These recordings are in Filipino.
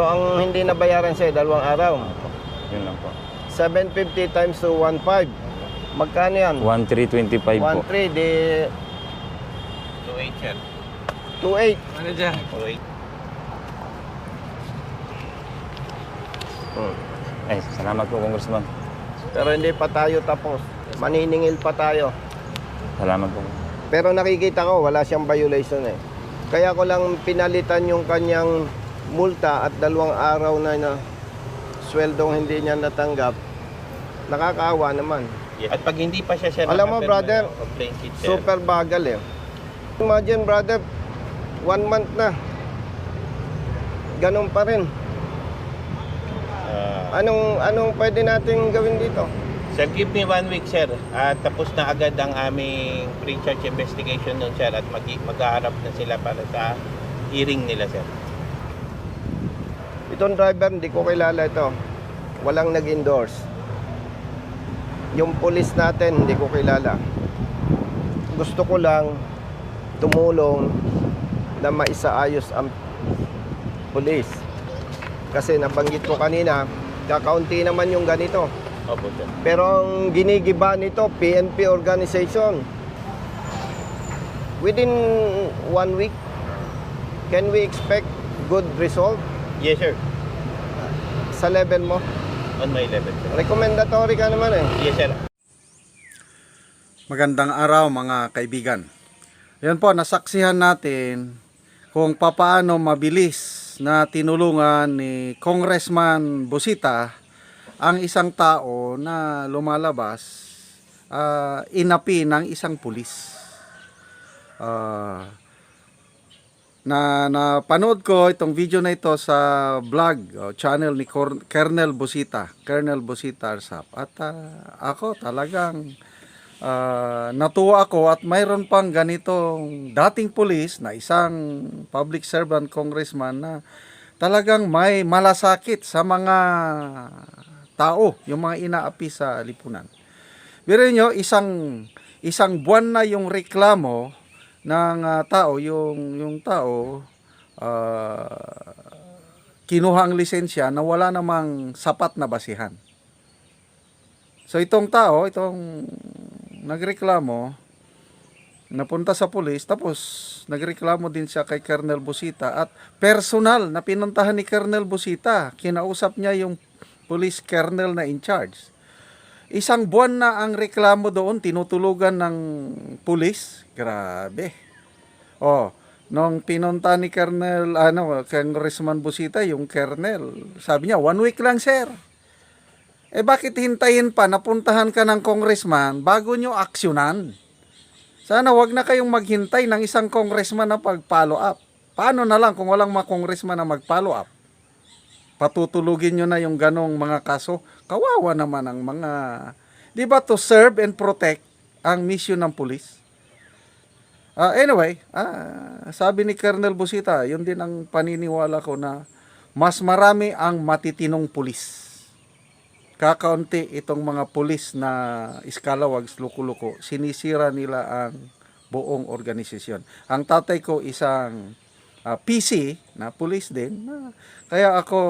So, ang hindi nabayaran sa'yo, 2 araw. Yun lang po. 750 times to 1.5. Magkano yan? 1,325 po. 1.3, di 2.8 sir. 2.8. Ano dyan? 2.8. Ay, salamat po, Congressman. Pero hindi pa tayo tapos. Maniningil pa tayo. Salamat po. Pero nakikita ko, wala siyang violation eh. Kaya ko lang pinalitan yung kanyang multa at 2 araw na sweldong hindi niya natanggap. Nakakaawa naman. Yes. At pag hindi pa siya Alam mo, brother, complaint sheet, sir. super bagal eh. Imagine brother, 1 month na. Ganun pa rin. Anong pwede natin gawin dito? Sir, give me 1 week, sir. At tapos na agad ang aming pre-charge investigation nun, sir. At mag-aarap na sila para sa hearing nila, sir. Itong driver, hindi ko kilala ito. Walang nag-endorse. Yung police natin, hindi ko kilala. Gusto ko lang tumulong na maisaayos ang police. Kasi nabanggit ko kanina, kakaunti naman yung ganito. Opo, sir. Pero ang ginigiba nito, PNP organization. Within 1 week, can we expect good result Yes, sir. sa level mo? On my level, sir. Recommendatory ka naman eh. Yes, sir. Magandang araw mga kaibigan. Yan po, nasaksihan natin kung papaano mabilis na tinulungan ni Congressman Busita ang isang tao na lumalabas inapi ng isang pulis. Napanood ko itong video na ito sa vlog channel ni Colonel Busita Arsap. At ako talagang natuwa ako at mayroon pang ganitong dating pulis na isang public servant congressman na talagang may malasakit sa mga tao, yung mga inaapi sa lipunan. Biruin nyo, isang buwan na yung reklamo ng tao, yung tao kinuha ang lisensya na wala namang sapat na basihan. So itong tao, itong nagreklamo, napunta sa pulis, tapos nagreklamo din siya kay Colonel Busita at personal na pinuntahan ni Colonel Busita. Kinausap niya yung police colonel na in charge. Isang buwan na ang reklamo doon, tinutulugan ng pulis. Grabe. Nung pinunta ni Congressman Busita, yung colonel, sabi niya, 1 week lang, sir. Bakit hintayin pa, napuntahan ka ng congressman bago nyo aksyonan? Sana wag na kayong maghintay ng isang congressman na pag-follow up. Paano na lang kung walang mga congressman na mag-follow up? Patutulugin nyo na yung ganong mga kaso. Kawawa naman ang mga... Di ba to serve and protect ang mission ng pulis? Anyway, sabi ni Colonel Busita, yun din ang paniniwala ko na mas marami ang matitinong pulis. Kakaunti itong mga pulis na iskalawags, luko-luko, sinisira nila ang buong organisasyon. Ang tatay ko isang PC na pulis din. Kaya ako,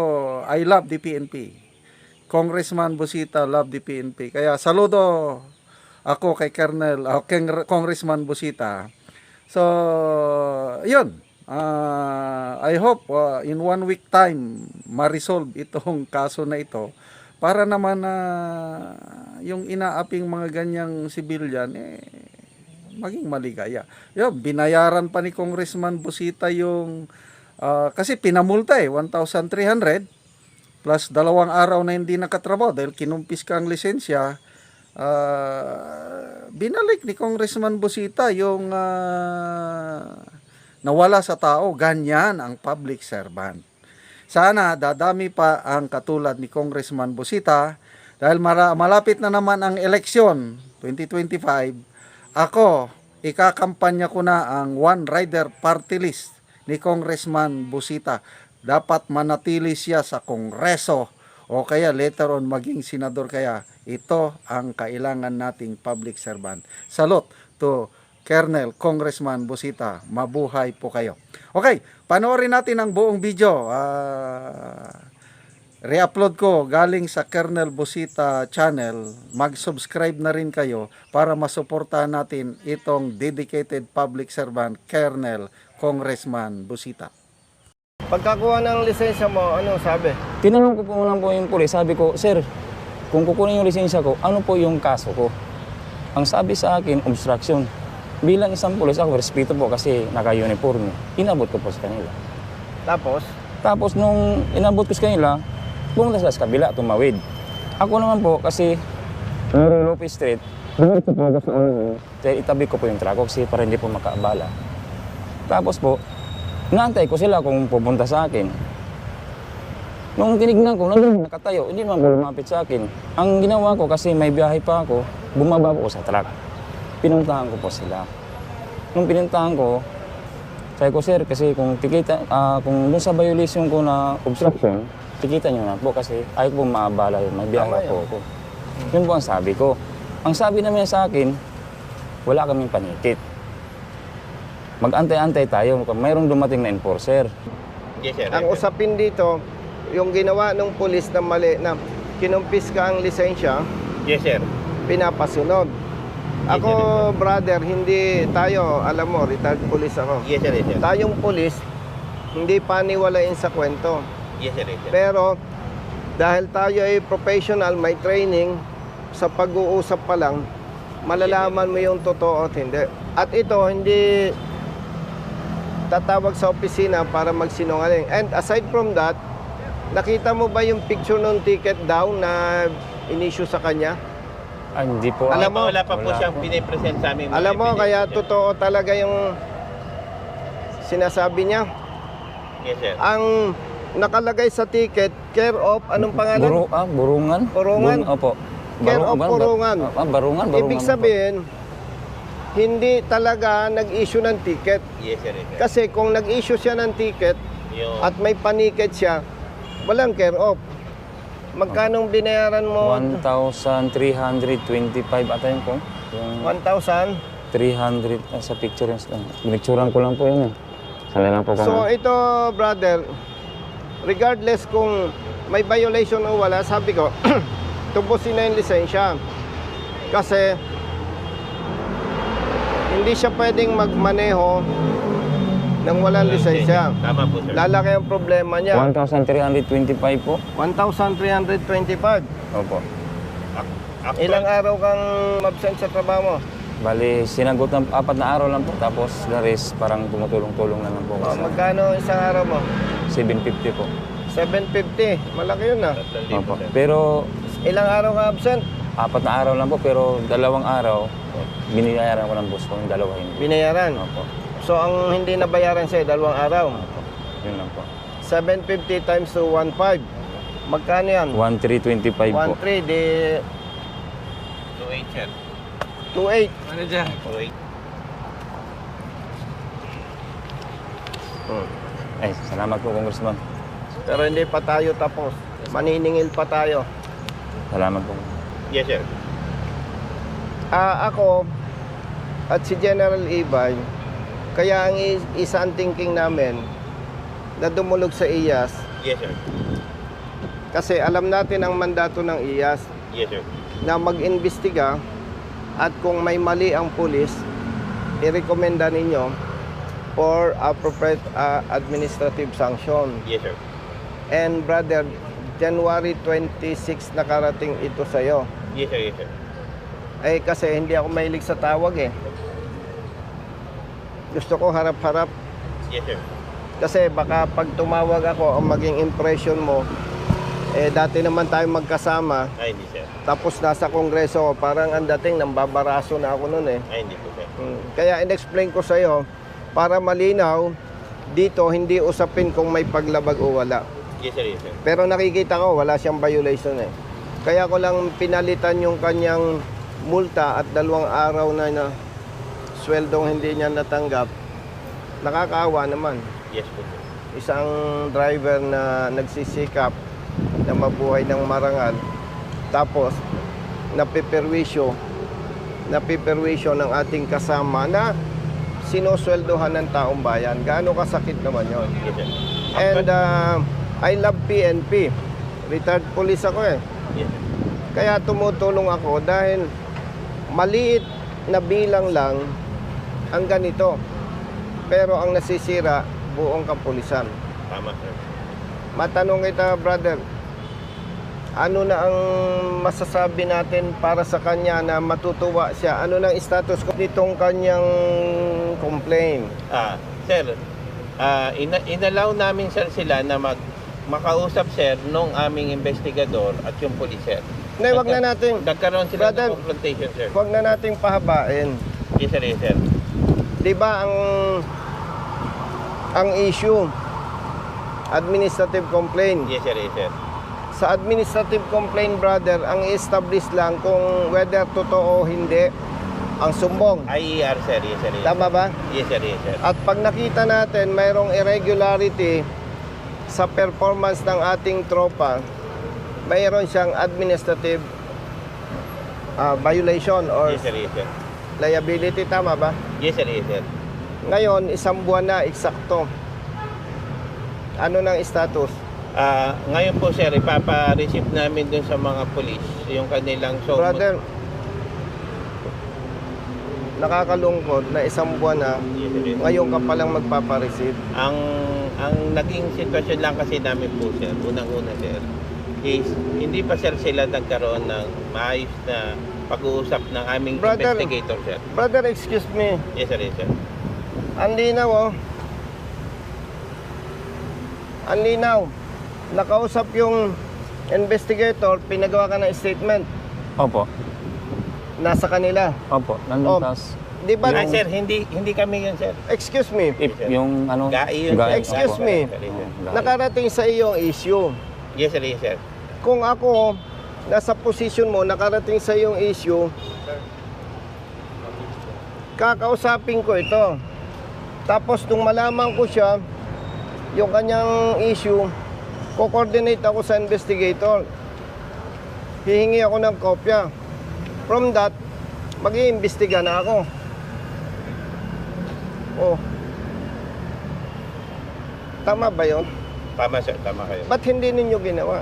I love the PNP. Congressman Busita love the PNP. Kaya saludo ako kay Congressman Busita. So, yun. I hope in 1 week time ma-resolve itong kaso na ito. Para naman na yung inaaping mga ganyang civilian maging maligaya. Binayaran pa ni Congressman Busita yung kasi pinamulta 1,300 plus 2 araw na hindi nakatrabaho dahil kinumpis ka ang lisensya. Binalik ni Congressman Busita yung nawala sa tao. Ganyan ang public servant. Sana dadami pa ang katulad ni Congressman Busita dahil malapit na naman ang eleksyon 2025. Ako, ikakampanya ko na ang One Rider Party List ni Congressman Busita. Dapat manatili siya sa Kongreso o kaya later on maging senador. Kaya ito ang kailangan nating public servant. Salute to Colonel Congressman Busita. Mabuhay po kayo. Okay, panoorin natin ang buong video. Re-upload ko galing sa Colonel Busita channel. Mag-subscribe na rin kayo para masuportahan natin itong dedicated public servant Colonel Congressman Busita. Pagkakuha ng lisensya mo, ano sabi? Tinanong ko po lang po yung pulis. Sabi ko, sir, kung kukunin yung lisensya ko, ano po yung kaso ko? Ang sabi sa akin, obstruction. Bilang isang pulis, ako respeto po kasi naka-uniform. Inabot ko po sa kanila. Tapos, Nung inabot ko sa kanila, pumunta sila sa kabila, tumawid. Ako naman po, kasi Lopez Street, dumiretso po ako sa ano. Kaya itabi ko po yung truck ko kasi para hindi po makaabala. Tapos po, naantay ko sila kung pupunta sa akin. Nung tinignan ko, nakatayo, hindi naman po lumapit sa akin. Ang ginawa ko kasi may biyahe pa ako, bumaba po sa truck. Pinuntahan ko po sila. Nung pinuntahan ko, sabi ko, sir, kasi kung kung dun sa violation ko na obstruction, tikita nyo na po kasi ayaw po maabala yun. May biyahe po ako. Yun po ang sabi ko. Ang sabi naman sa akin, wala kaming panikit. Mag-antay-antay tayo. Mayroong dumating na enforcer. Yes, sir. ang usapin dito, yung ginawa ng pulis na mali na kinumpis ka ang lisensya, Yes, sir. pinapasunod. Ako, brother, hindi tayo, alam mo, retired police ako. Yes, sir. Yes, sir. Tayong pulis, hindi paniwalain sa kwento. Yes, sir. Yes, sir. Pero, dahil tayo ay professional, may training, sa pag-uusap pa lang, malalaman mo yung totoo at hindi. At ito, hindi tatawag sa opisina para magsinungaling. And aside from that, nakita mo ba yung picture ng ticket daw na inisyu sa kanya? Ah, hindi po. Alam mo, wala pa po wala siyang po. pinipresent sa amin. Alam mo, kaya totoo talaga yung sinasabi niya. Yes, sir. Ang nakalagay sa ticket, care of, anong pangalan? Burungan? Burungan? Opo. Care of Burungan. Barungan. Ibig sabihin, hindi talaga nag-issue ng ticket. Yes, sir. Yes, sir. Kasi kung nag-issue siya ng ticket Yung at may paniket siya, walang care of. Magkanong binayaran mo? 1,325 ata yun po. Yung 1,000. 300 sa picture yun. Pinicturean ko lang po yun. Sali lang po So ito, brother, regardless kung may violation o wala, sabi ko, tubusin na yung lisensya. Kasi hindi siya pwedeng magmaneho ng walang lisensya. Tama po, sir. Lalaki ang problema niya. 1,325 po. 1,325. Opo. Actual, Ilang araw kang absent sa trabaho mo? Bali, sinagot ng 4 na araw lang po. Tapos the rest, parang tumutulong-tulong na lang po. O, magkano isang araw mo? 750 po. 750. Malaki yun ah. 3,000, Opo. sir. Pero, Ilang araw ka absent? 4 na araw lang po. Pero 2 araw, biniyayaran ko ng boss ko. Yung 2 hindi. Binayaran. Opo. So, ang hindi nabayaran sa'yo, 2 araw. Opo. Yun lang po. 750 times to 1.5. Magkano yan? 1,325 po. 1.3, di 2,800, sir. 2.8. 2,800. Ay, salamat po, Congressman. Pero hindi pa tayo tapos. Maniningil pa tayo. Salamat po. Yes, sir. Ako at si General Ibay, kaya ang isa ang thinking namin na dumulog sa IAS Yes, sir. kasi alam natin ang mandato ng IAS Yes, sir. na mag-imbestiga at kung may mali ang pulis, i-recommenda ninyo for appropriate administrative sanction. Yes, sir. And brother, January 26 nakarating ito sa'yo. Yes, sir. Yes, sir. Eh kasi hindi ako mahilig sa tawag eh. Gusto ko harap-harap. Yes, sir. Kasi baka pag tumawag ako, ang maging impression mo, eh dati naman tayo magkasama, Ay, hindi, sir. tapos nasa kongreso, parang ang dating, nambabaraso na ako noon eh. Ay, hindi po, sir. Kaya in-explain ko sa'yo, para malinaw, dito hindi usapin kung may paglabag o wala. Yes, sir. Yes, sir. Pero nakikita ko, wala siyang violation eh. Kaya ko lang pinalitan yung kanyang multa at 2 araw na sweldong hindi niya natanggap. Nakakaawa naman. Yes po, sir. Isang driver na nagsisikap na mabuhay ng marangal, tapos napiperwisyo na piperwisyo ng ating kasama na sinusweldohan ng taong bayan. Gaano kasakit naman yon. Yes, sir. And I love PNP. Retired police ako eh. Yes, sir. Kaya tumutulong ako dahil maliit na bilang lang ang ganito. Pero ang nasisira, buong kapulisan. Tama, sir. Matanong kita, brother, ano na ang masasabi natin para sa kanya na matutuwa siya? Ano na ang status ko nitong kanyang complaint? Sir, inalaw namin, sir, sila na makausap, sir, nung aming investigador at yung police, sir. Hindi, wag na natin. Nagkaroon sila Brother, ng confrontation, sir. Wag na nating pahabain. Yes, sir, yes, sir. 'Di ba ang issue administrative complaint? Yes, sir, yes, sir. Sa administrative complaint, brother, ang establish lang kung whether totoo o hindi ang sumbong. IER, sir, yes, sir, yes. Tama ba? Yes, sir, yes, sir. At pag nakita natin mayroong irregularity sa performance ng ating tropa, mayroon siyang administrative violation or Yes, sir, yes, sir. liability. Tama ba? Yes, sir, yes, sir. Ngayon, isang buwan na, eksakto. Ano ng status? Ngayon po, sir, ipapa-receive namin dun sa mga police yung kanilang Brother, nakakalungkot na isang buwan na, Yes, sir, yes. ngayon ka palang magpapareceive. Ang naging sitwasyon lang kasi namin po, sir, unang-una, sir, is hindi pa, sir, sila nagkaroon ng maayos na pag-uusap ng aming Brother. investigator, sir. Brother, excuse me. Yes, sir, yes, sir. Ang linaw, oh. Ang linaw. Nakausap yung investigator, pinagawa ka ng statement. Opo. Nasa kanila. Opo. Oh. Nandun tas, Di ba? Ay, sir, hindi kami yun, sir. Excuse me. if yung ano, Gai yun, gai, sir. Excuse opo. me. Yes, sir, yes, sir. Gai. Nakarating sa iyong issue. Yes, sir, yes, sir. Kung ako, nasa position mo, nakarating sa iyong issue, kakausapin ko ito. Tapos nung malaman ko siya, yung kanyang issue, ko-coordinate ako sa investigator. Hihingi ako ng kopya. From that, mag-iimbestiga na ako. Oh. Tama ba yun? Tama, sir, tama kayo. Ba't hindi ninyo ginawa?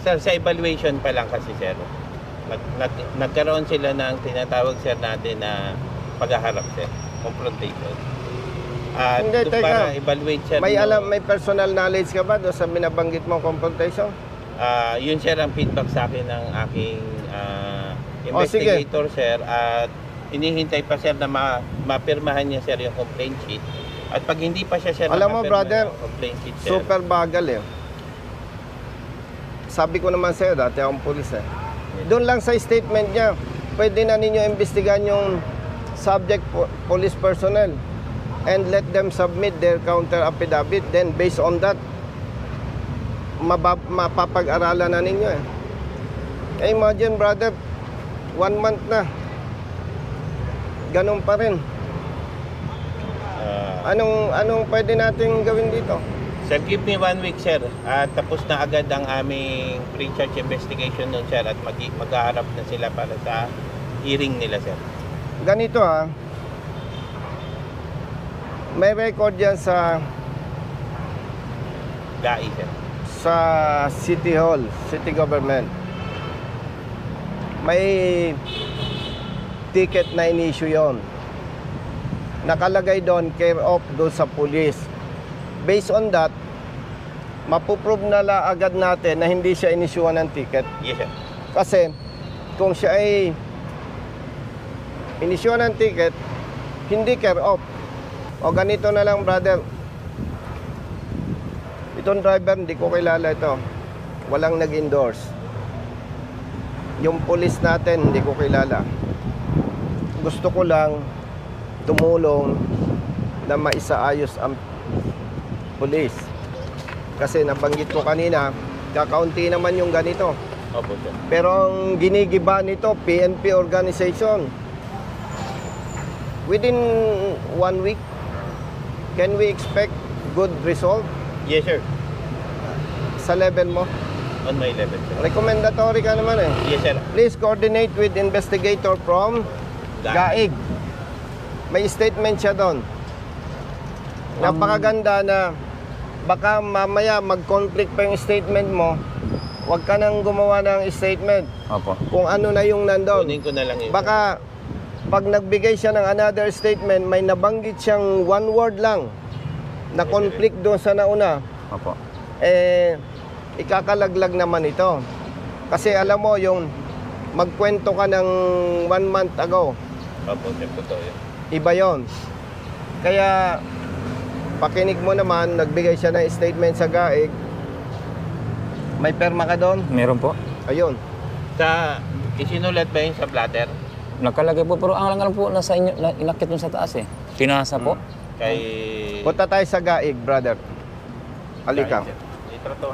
Sir, sa evaluation pa lang kasi, sir, nagkaroon sila ng tinatawag, sir, natin na paghaharap, sir, confrontation. Hindi, doon teka. para evaluate, sir. May personal knowledge ka ba doon sa binabanggit mong confrontation? Yun, sir, ang feedback sa akin ng aking Oh, sige. investigator, sir, at inihintay pa, sir, na mapirmahan niya, sir, yung complaint sheet. At pag hindi pa siya, sir, Alam mo, nakapirma brother, ng complaint sheet, sir, Super bagal eh. Sabi ko naman sa'yo, dati akong pulis eh. Doon lang sa statement niya, pwede na ninyo imbestigahan yung subject police personnel and let them submit their counter affidavit. Then based on that, mapapag-aralan na ninyo eh. Imagine, brother, 1 month na. Ganun pa rin. Anong pwede natin gawin dito? Sir, give me 1 week, sir. At tapos na agad ang aming pre-charge investigation nun, sir. At mag-aarap na sila para sa hearing nila, sir. Ganito ha. May record yan sa GAI, sir. City Hall, City Government. May ticket na in-issue yon. Nakalagay doon, care of doon sa police. Based on that, mapuprove na agad natin na hindi siya inisyuhan ng ticket. Yes, sir. Kasi kung siya ay inisyuhan ng ticket, hindi care of. O ganito na lang, brother. Itong driver, hindi ko kilala ito. Walang nag-endorse. Yung police natin, hindi ko kilala. Gusto ko lang tumulong na maisaayos ang police. Kasi nabanggit ko kanina, kakaunti naman yung ganito. Opo, sir. Pero ang ginigiba nito, PNP organization. Within 1 week, can we expect good result Yes, sir. sa level mo? on my level, sir. Recommendatory ka naman eh. Yes, sir. Please coordinate with investigator from Gaig. May statement siya doon. Napakaganda na baka mamaya mag-conflict pa yung statement mo. Huwag ka nang gumawa ng statement Opo. kung ano na yung nandun. Kunin ko na lang yun. Baka pag nagbigay siya ng another statement, may nabanggit siyang one word lang na conflict doon sa nauna. Opo. Ikakalaglag naman ito. Kasi alam mo, yung magkwento ka ng 1 month ago, Opo, sir. Totoo yun. iba yon. Kaya, pakinig mo naman, nagbigay siya ng statement sa GAIG. May perma ka doon? Meron po. Ayun. Isinulat ba yun sa platter? Nakalagay po, pero ang lang po nasa inyo, inakit mo sa taas eh. Pinasa po. Kay... Punta tayo sa GAIG, brother. Halika. Itratuhan